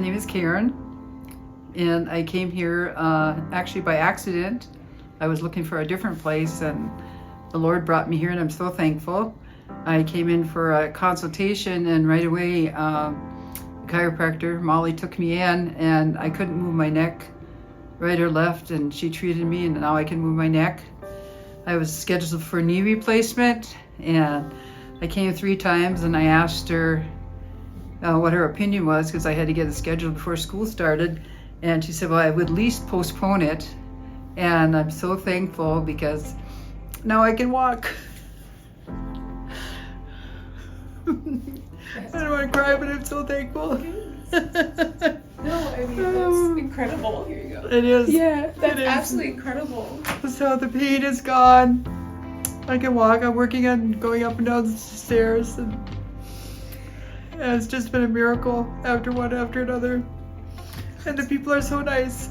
name is Karen, and I came here actually by accident. I was looking for a different place, and the Lord brought me here, and I'm so thankful. I came in for a consultation, and right away, the chiropractor, Molly, took me in, and I couldn't move my neck right or left, and she treated me, and now I can move my neck. I was scheduled for a knee replacement, and I came 3 times, and I asked her what her opinion was, because I had to get it scheduled before school started, and she said, well, I would at least postpone it. And I'm so thankful because now I can walk. I don't want to cry, but I'm so thankful. No, I mean, that's incredible. Here you go. It is. Yeah, that's absolutely incredible. So the pain is gone. I can walk. I'm working on going up and down the stairs, and it's just been a miracle after one after another. And the people are so nice.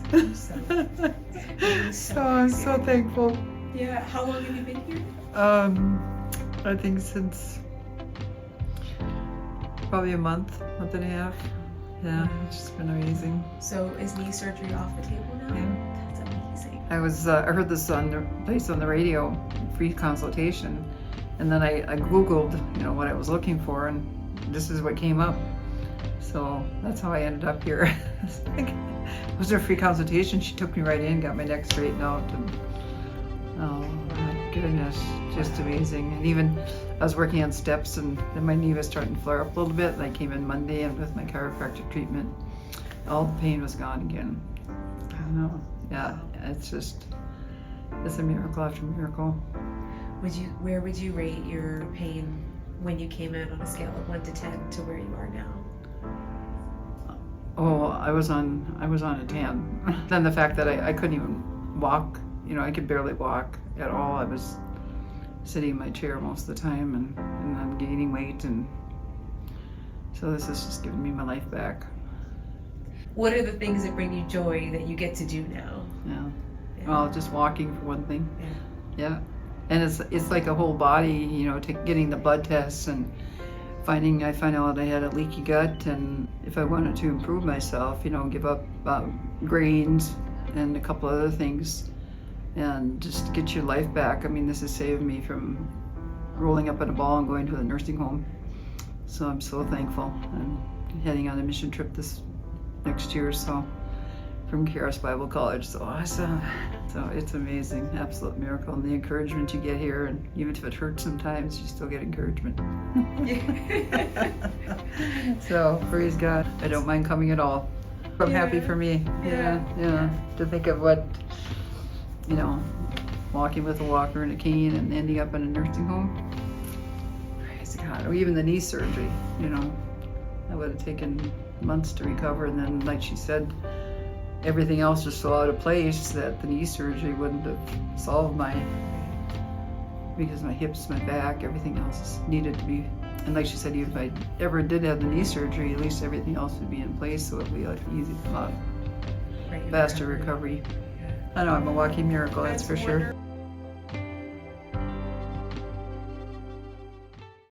So I'm so thankful. Yeah, how long have you been here? I think since probably a month and a half. Yeah, it's just been amazing. So is knee surgery off the table now? Yeah. That's amazing. I heard this on the radio, free consultation, and then I Googled, what I was looking for, and this is what came up. So that's how I ended up here. It was a free consultation. She took me right in, got my neck straightened out, and oh my goodness, just amazing. And even I was working on steps, and then my knee was starting to flare up a little bit, and I came in Monday, and with my chiropractic treatment, all the pain was gone again. I know. Yeah, it's a miracle after miracle. Where would you rate your pain when you came in on a scale of 1 to 10 to where you are now? Oh, I was on a 10. Then the fact that I couldn't even walk, I could barely walk at all. I was sitting in my chair most of the time, and I'm gaining weight, and so this is just giving me my life back. What are the things that bring you joy that you get to do now? Yeah. Well, just walking for one thing. Yeah. And it's like a whole body, getting the blood tests and I find out I had a leaky gut, and if I wanted to improve myself, give up grains and a couple other things and just get your life back. I mean, this has saved me from rolling up in a ball and going to the nursing home. So I'm so thankful. I'm heading on a mission trip this next year or so from Charis Bible College. So awesome. So it's amazing, absolute miracle. And the encouragement you get here, and even if it hurts sometimes, you still get encouragement. So praise God. I don't mind coming at all. I'm happy for me. Yeah. To think of what, walking with a walker and a cane and ending up in a nursing home. Praise God. Or even the knee surgery, that would have taken months to recover, and then, like she said, everything else was so out of place that the knee surgery wouldn't have solved because my hips, my back, everything else needed to be. And like she said, even if I ever did have the knee surgery, at least everything else would be in place, so it would be like easy, a lot faster recovery. I know I'm a walking miracle, that's for sure.